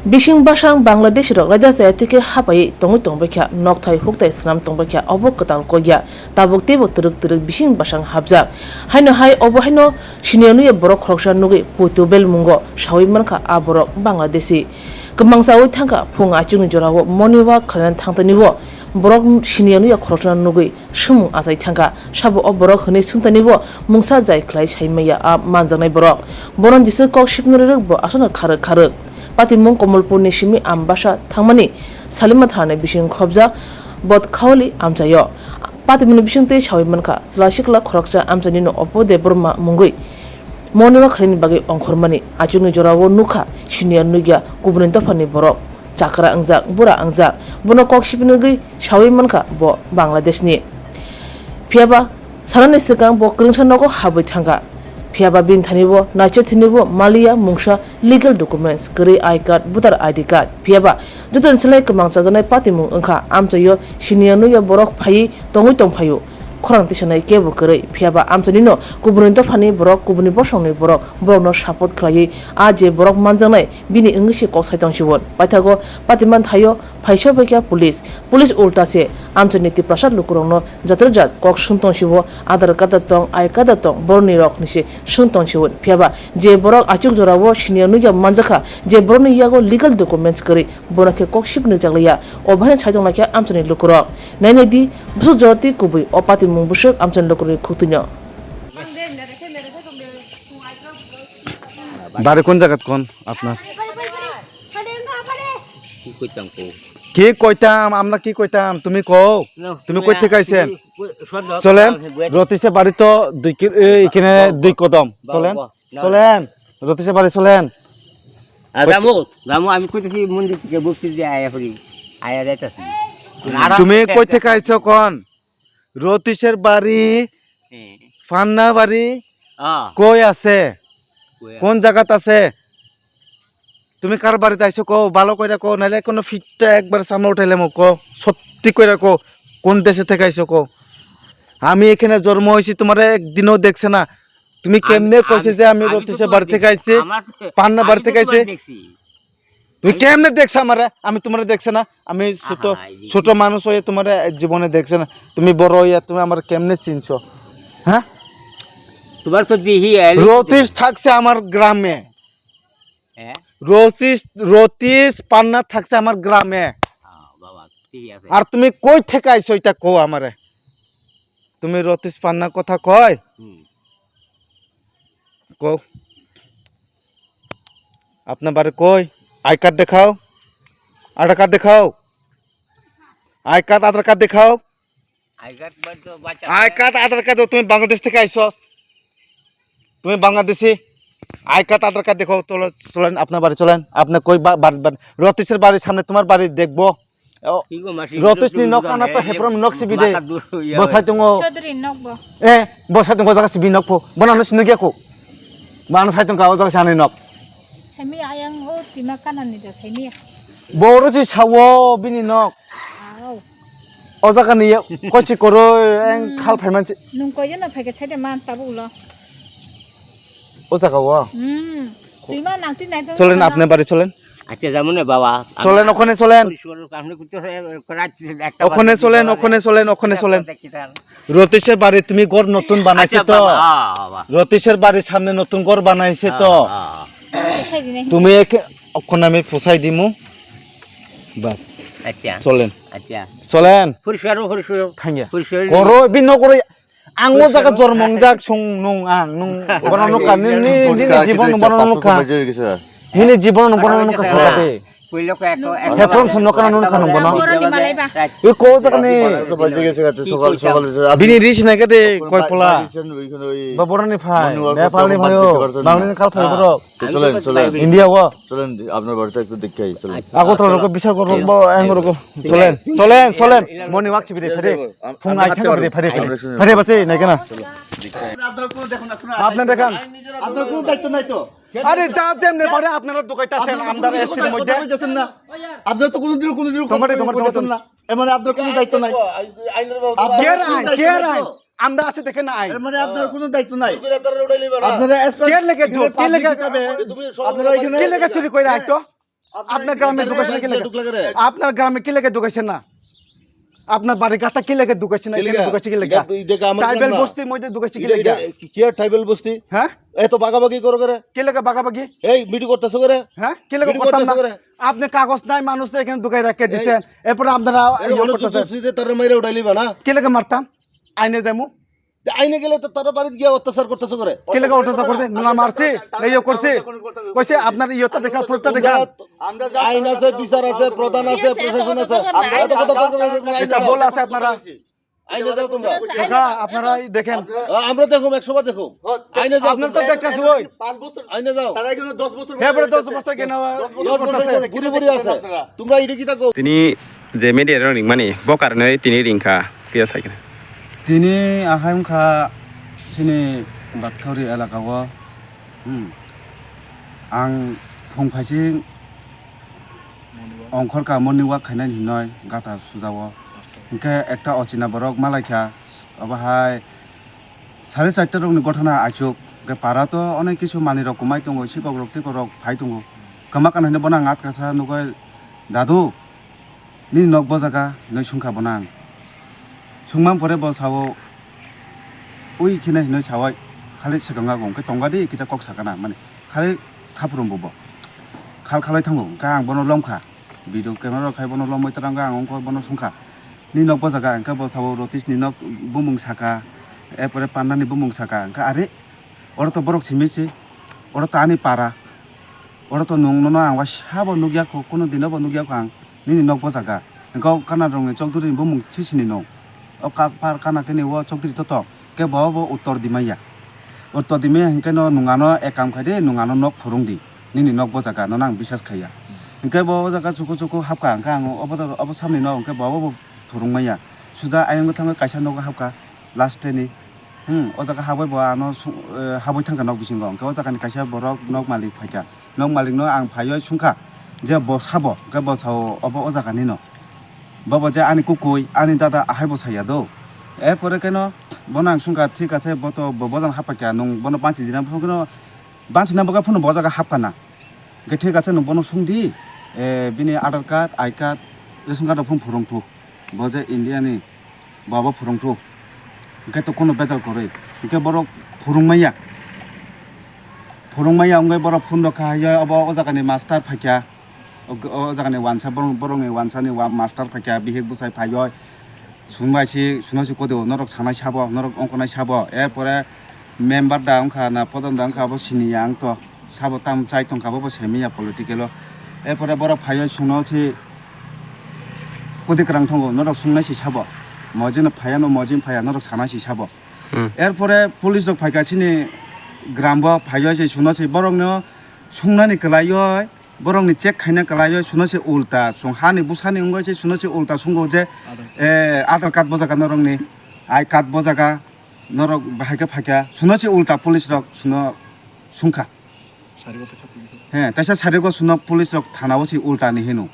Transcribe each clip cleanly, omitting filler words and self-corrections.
Bishing Bashang Bangladesh Raja Zayatiki Hapai Tongbakia, Noktai Hukta Islam Tongbakia, Obokatal Koya, Tabuk Tebo Turuk Bishing Bashang Habza, Hino Hai Obohino, Shinyanu Borok Hokshan Nugi, Putubel Mungo, Shawimanka Aborok, Bangladeshi. Kemangsawi Tanka, Pung Achung Jorawo, Moniwa, Kalan Tantaniwo, Borok Shinyanu Hokshan Nugi, Shum Azai Tanka, Shabu Oborok, Sunitaniwo, Mungsa Zai Klai Shaimaya, Manzanai Borok, Boron Disco Shipnuruk, Asana Karak. Patimung Komolpur Nishimi Ambasha Tamani Salima Thane Bishing Kobza Bot Kauli Amzayo Patimun Bishing Te Shawimanka Slashikla Koroksa Amzanino Opo de Burma Mungui Moniwa Khalin Bagi Onkormani Ajunu Jorawo Nuka Shinia Nugia Gubrin Topani Borok Chakra Angzak Bura Angzak Bono Kok Shipinugi Shawimanka Bo Bangladesh ni Piaba Saranisikang Bo Kringsanogo Habitanga Piaba bin Tanibo, Nacho Tinibo, Malia, Mungsha, legal documents, Kuri I card, Buddha ID card, Piaba, Dutan Select among Sazana Patimu, Unka, Amtayo, Shinianuya Borok Pai, Tonguiton Payo, Korantishanai Cable Kuri, Piaba Amtanino, Kuburinto Pani Borok, Kubuni Boshoni Borok, Borno Shapot Klayi, Aje Borok Manzanai, Bini English Kosaiton Shivon, Patago, Patiman Tayo, Paishobekia Police Ultase, Amtaniti Prasad Lukurono, Jatrajat, Kok Shunton Shivo, Adar Katatong, I Katatong, Borni Rock Nishi, Shunton Shivon, Piaba, J Borok Achuk Zorawo, Shinianuya Manzaka, J Borni Yago legal documents Kuri, Bonake Kok Ship Nijalia, Oban Chaitonaka, Amtani Lukurok, Nanedi, Buzoti Kubi, or Pati Mumbushuk, Amtan Lukuri Kutuno. বারে কোন জায়গাত কোন আপনার কি কইতাম আমরা কি কইতাম তুমি কও তুমি কই থেকে আইছেন চলেন রতিশে বাড়ি তো এখানে 2 কদম চলেন চলেন রতিশে বাড়ি চলেন রামু আমি কইতেছি মন্দির থেকে বক্তি দিয়ে আয়া পড়ি আয়া যাইতাছি তুমি কই থেকে আইছো কোন রতিশের বাড়ি ফান্না বাড়ি কই আছে কোন জায়গাত আছে তুমি কার বাড়িতে আইছো কও ভালো কইরা কও নালে কোন ফিটটা একবার সামনে উঠাইলে মো কও সত্যি কইরা কও কোন দেশে থেকে আইছো কও আমি এখানে জন্ম হইছি তোমারে একদিনও দেখছ না তুমি কেমনে কইছে যে আমি রতিশে বাড়ি থেকে আইছি পান্না বাড়ি থেকে আইছি তুমি কেমনে দেখছ আমারে আমি তোমারে দেখছ না আমি ছোট ছোট মানুষ হয়ে তোমারে জীবনে দেখছ না তুমি বড় হইয়া তুমি আমার কেমনে চিনছো হ্যাঁ তোমার তো দিহি রতিশ থাকছে আমার গ্রামে রতিশ পান্না থাকছে আমার গ্রামে আর তুমি কই থেকে আইছো এটা কও আমারে তুমি রতিশ পান্না কথা কয় কও আপনার বাড়ি কই আই কার্ড দেখাও আধার কার্ড দেখাও আই কার্ড আধার কার্ড দেখাও আই কার্ড আধার কার্ড তুমি বাংলাদেশ থেকে আইছো তুমি Bangladeshi I card Aadhaar card দেখো চলেন আপনার বাড়ি চলেন আপনি কই রতিশের বাড়ির সামনে তোমার বাড়ি দেখবো রতিশ নি নকানা তো হেফরম নকসি বিদে বসাই তুঙ্গো বসাই তুঙ্গো জায়গা সিবি নকফো বনানো সিনো গিয়াকো বানো সাই তুঙ্গা ও জায়গা সানি নক সাইমি আয়াং ও তিমা কানানি দা সাইমি বড়জি সাwo বিনি নক ও জায়গা নি কইছি করো এং খাল ফাইমানসি নুং কইজনা ফাইকে সাইদে মান তাবুলো ও জায়গা ওয়া তিমা নাতি নাই চলেন আপনার বাড়ি চলেন আচ্ছা যেমন বাবা চলেন ওখানে চলেন ওখানে চলেন ওখানে চলেন ওখানে চলেন রতিশের বাড়ি তুমি ঘর নতুন বানাইছে তো রতিশের বাড়ির সামনে নতুন ঘর বানাইছে তো তুমি ওখানে আমি পোছাই দিমু বাস আচ্ছা চলেন আচ্ছা চলেন ফুরফুরো ফুরফুরো থাঙ্গিয়া করো বিন্ন করে আঙ্গো জায়গা জন্মং জাগ সং নং আং নং বনানো কানি নি জীবন বনানো কা নিনে জীবন বনানো কা সাথে কইলো ক এক হেফরম শুন কানা নুন খানো বনা এ কো জানি তো বাজে গেছে সকাল সকাল বিনি রিস নাই কাতে কয় পোলা বা বড়নি ফাই নেপালি ভাইও বাংলাদেশ কাল ফাই বড় চলেন চলেন ইন্ডিয়া ওয়া চলেন আপনার বাড়িতে একটু দেখে আই চলেন আগো তো লোক বিচার করব এঙ্গ রক চলেন চলেন চলেন মনি ওয়াকছি বিরে ফেরে ফুং আই থাকা বিরে ফেরে ফেরে বাতে নাই কেনা আপনারা দেখান আপনার কোনো দায়িত্ব নাই তো আরে যা যেমনে পারে আপনারা দোকাইতাছেন আমদার এসটির মধ্যে না আপনার তো কোনোদিন তোমার না মানে আপনার কোনো দায়িত্ব নাই কেয়ার আইন আমরা আছে দেখেন না আইন মানে আপনার কোনো দায়িত্ব নাই আপনারা কেয়ার লেগে জোর কে লেগে আপনারা এখানে কে লেগে চুরি কইরা আইতো আপনার গ্রামে ঢুকাইছেন কি লাগে আপনার গ্রামে কি লাগে ঢুকাইছেন না আপনার বাড়ি গাতা কি লাগে ঢুকাইছেন না এখানে ঢুকাইছে কি লাগে ট্রাইবেল বস্তির মধ্যে ঢুকাইছে কি লাগে কি আর ট্রাইবেল বস্তি হ্যাঁ এত বাগাবাগি করো করে কি লাগে বাগাবাগি এই মিটি করতেছো করে হ্যাঁ কি লাগে ভিডিও করতাম না করতেছে করে। আপনি কাগজ নাই মানুষ এখানে ঢুকাই রাখতে দিছেন এরপরে আপনারা ইয়ে করতেছেন তারা মাইরে উঠাইলিবা না কি লাগে মারতাম আইনে যামু আইনে গেলে তো তারা বাড়িতে গিয়ে অত্যাচার করতেছো করে কি লাগে অত্যাচার করছে নোনা মারছে ইয়ে করছে কইছে আপনার ইয়েটা দেখা প্রুফটা দেখা আইন আছে বিচার আছে প্রধান আছে প্রশাসন আছে এত কথা এটা বল আছে আপনারা আইনে যাও তোমরা দেখা আপনারা দেখেন আমরা দেখো 100 বার দেখো আইনে যাও আপনার তো দেখাছ ওই আইনে যাও এবারে 10 বছর কেন 10 বছর বুড়ি বুড়ি আছে তোমরা ইডি কি থাকো তিনি যে মেডিয়ার রিং মানে বকারনে তিনি রিংখা কিয়া সাইকেন তিনি আহাইমখা सिनि बाथौरि एलाकाव आं फंफाइसिं अंखर का मर्निं वाक खाइनाय हिनय गाता सुजाव इनके एकटा अचिना बरक मालायखा अबाहाय 4:30 रकनि घटना आइचुक के पारा तो अनेक किसु मानि रक माइ दङ सिगक रक तिक रक फाइ दङ कमा कानहैनो बना आत कासा नुगय दादु नि नक बजागा नै सुंखा बना सुंमान परे बसाव उई खिना हिनो सावाय खालि सिगाङा गंके तंगादि किजा कक सागाना माने खालि खापुरम बबो खाल खालाय थांगो का आं बनो लमखा भिडिअ क्यामेरा खाय बनो लमै तरांगा आं अंक बनो सुंखा नि नक बजागा अंका बसाव रतिस नि नक बुमुं साका एपरे पान्नानि बुमुं साका अंका आरे ओर तो बरक सिमिसि ओर तो आनि पारा ओर तो नंगनो आं वा साबो नुगिया को कोनो दिनो बो नुगिया को आं नि नक बजागा अंका काना रंनि चौधुरि बुमुं सिसिनि नो ओ का पार काना केनि वो चौधुरि तो के बाबो उत्तर दिमाया हिंके नो नुङानो एकाम खायदे नुङानो नक फुरुंदि निनि नक बजागा नो आं बिसास खाया हिंके बाबो जागा चुकु चुकु हाबका हिंके आं अबो सामनि नो हिंके बाबो फुरुंमाया सुजा आयंगो थाङो कायसा नक हाबका लास्ट टेनि ओ जागा हाबै बा नो हाबै थांगा नक बिसिंगो हिंके ओ जागानि कायसा बरक नक मालिक फायका नक मालिक नो आं फायो सुंखा जे बसाबो के बसाव अबो ओ जागानि नो बाबो जे आनि कुकुय आनि दादा आहाय बसाया दो एरपरे केनो बनां सुंखा ठीक आछे बतो बजन हापाकिया नं बनो बांचि दिना फुनो बांचि नाबगा फुनो बजागा हापकाना के ठीक आछे नं बनो सुंदि बिनि Aadhaar card I card ration card फुं फुरंथु बजे इंडियानि बाबा फुरंथु के तो कोनो बेजाल करे के बरो फुरुंमाया अंगे बरो फुन रखाया अब ओ जागानि मास्टार फाकिया ओ जागानि वानसा बरंनि वानसानि मास्टार फाकिया बिहेक बुसाय फायो सुनबायसि सुनासि कदेव नरक सानाय साब नरक अंकनाय साब एरपरे मेम्बार दा अंखा ना पदन दा अंखा बो सिनिया आं तो साब ताम चाइ तंखा बो सेमिया पलिटिकेल एरपरे बर फायो सुनासि कदिक्रां थंगो नरक सुनायसि साब मजिन फायानो मजिन फाया नरक सानायसि साब एरपरे पुलिस रक फायगासिनि ग्रामबो फायोसि सुनासि बरंनो सुंनानि कलायो बरंनि चेक खायना कलायो सुनासि उल्टा सुं हानि बुसानि अंगसे सुनासि उल्टा सुंगो जे आधार कार्ड बजागा नरंनि आई कार्ड बजागा नरक बाहायका फायका सुनासि उल्टा पुलिस रक सुनो सुंखा हे तैसा सारिगो सुनो पुलिस रक थानावसि उल्टा नि हेनु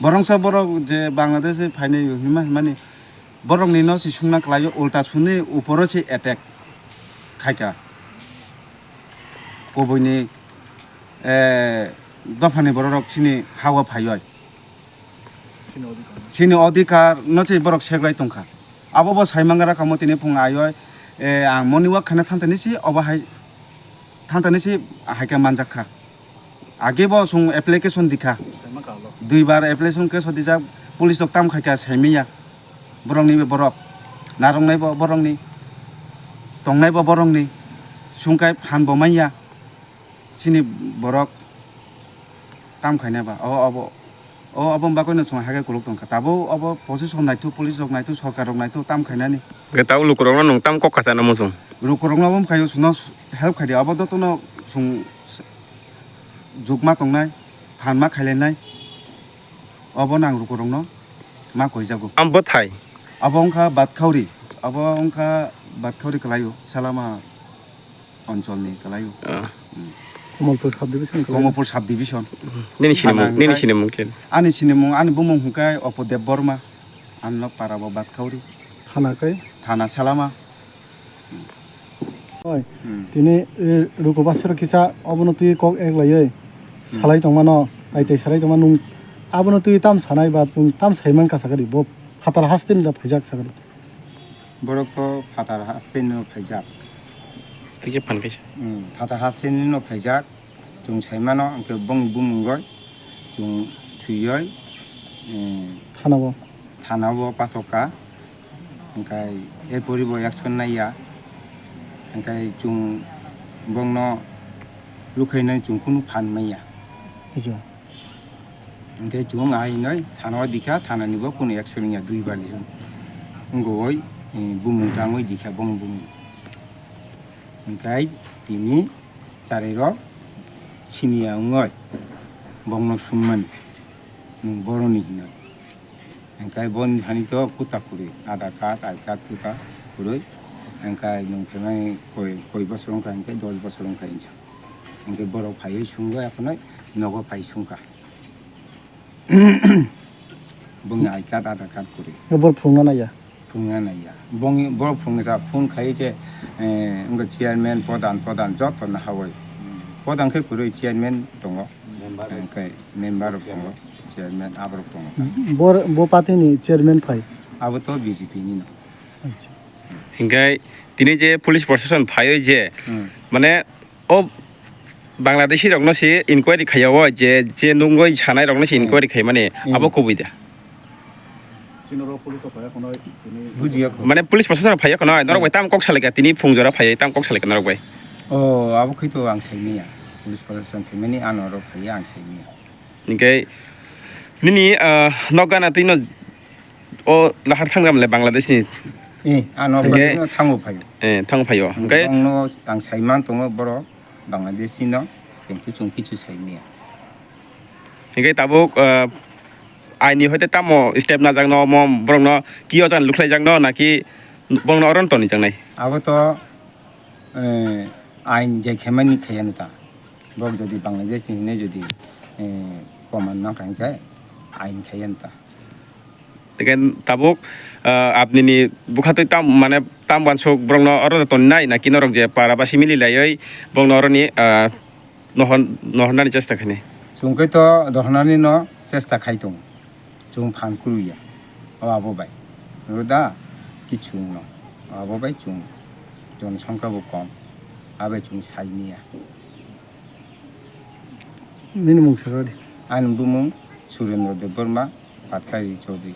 बरंसा बरक जे बांग्लादेश फायने हिमा माने बरंनि नसि सुंना कलायो उल्टा सुनि उपरसि अटैक खायका कबैनि दफानि बरक सिनि हावा फायोय सिनि अधिकार नचे बरक सेग्राय तंखा आबो साइमांगारा कामतिनि फुं आयोय आं मनिवा खाना थांतानिसि अबाहाय थांतानिसि हायका मानजाखा आगेबो सुं एप्लिकेशन दिखा 2 बार एप्लिकेशन के सदिजा पुलिस दक ताम खायका सेमिया बरंनि बरक नारंनायबो बरंनि तंनायबो बरंनि सुंखाय फानबो माइया सिनि बरक ताम खायनाबा अब बाकैनो सं हागे कुलुक तंखा ताबो अब प्रशासन नायथु पुलिस रक नायथु सरकार रक नायथु ताम खायनानि गेताव लुकुरंना नों ताम ककासा ना मसुं रुकुरंनाबो खायो सुनो हेल्प खायदे अब दतनो सुं जुगमा तंनाय फानमा खायलायनाय अब नां रुकुरंनो मा कइजागो आम बथाय अब अंखा बातखावरि कलायो सालामा अञ्चलनि कलायो कमलपुर साब डिभिजन निनि सिनेमु के आनि सिनेमु आनि बुमुं हुकाय अपदेव बर्मा आनलक पाराबो बातखावरि थाना सालामा তিনি রুকবাসের কিছা অবনতি কক এক লাইয়ে সালাই তংমানো Ai sarai to manung abono tu tam sanai ba tam saiman ka sagari bo fatar hastin da phajak sagari. borok to fatar hasin no phaijak Tiga pan kaisa. fatar hasin no phaijak chung saimano angke bong bumungoi chung suyoi Thana bo. thanabo patoka angkai e poribo action naiya angkai chung bongno lukhainai chung kunu phan maiya Ijo. angkai chung ai noi thana dikha thana nibo kunu action ya dui bali ngoi bumung tangoi dikha bong bumung angkai tini charero sinia ngoi bongno summan boroni hinai angkai bon hani to puta kuri ada card ai card puta kuri angkai nung kemai koi bosorong ka angkai 10 bosorong ka incha angkai borok phai sunga akonai nogo phai sungka bong ai card ada card kuri Bor phungna na ya. phungna na ya bong borok phungna sa phung khai je angka chairman podan jot na hawai podan khai kuri chairman tongo angkai member tongo chairman abrok tongo Bo pati ni chairman phai. abo to BJP ni no Hinggai tini je police protection phayo je মানে ও বাংলাদেশি রকনো সে inquiry খাইয়াও যে নুঙ্গই ছানাই রকনো সে inquiry খাই মানে আবো কবই দা bujiya মানে police প্রশাসন ফাইয়া কোন নরক বাই তাম কক সালেকা তিনি ফুংজরা ফাইয়া তাম কক সালেকা নরক by oh abo khito ang saimiya police protection family anoro phaya ang saimiya Hinggai nini nogana tino ও লাহার থাঙ্গামলে বাংলাদেশনি ano Okay. ba thango phayo থাং ফাইও হংকাই no ang saiman tongo boro bangladesh no kentu chung kichu saimiya hinggai tabuk আইনি হইতে তামো step না জাং ন মম বরং ন কি অজান লুখলাই জাং ন নাকি বং ন অরন তনি জাং নাই abo to ain je khemani khayanu ta bok jodi bangladesh ni ne jodi command na kan kai ain khayan ta তেকেন তাবুক আপনি নি বুখাতই তাম মানে তাম বানসুক বরং ন অরন তনি নাই নাকি নরক যে পারাবাসি মিলি লাইই বং ন অরনি নহনানি চেষ্টা খানি sungkai to dohnani no chesta khai tong chung phan kuruya abo bai roda kichu no abo bai chung jon সংখ্যা bo kom abe chung saimiya Nini mung sagari. an bumung surendra dev burma patkhari chaudhary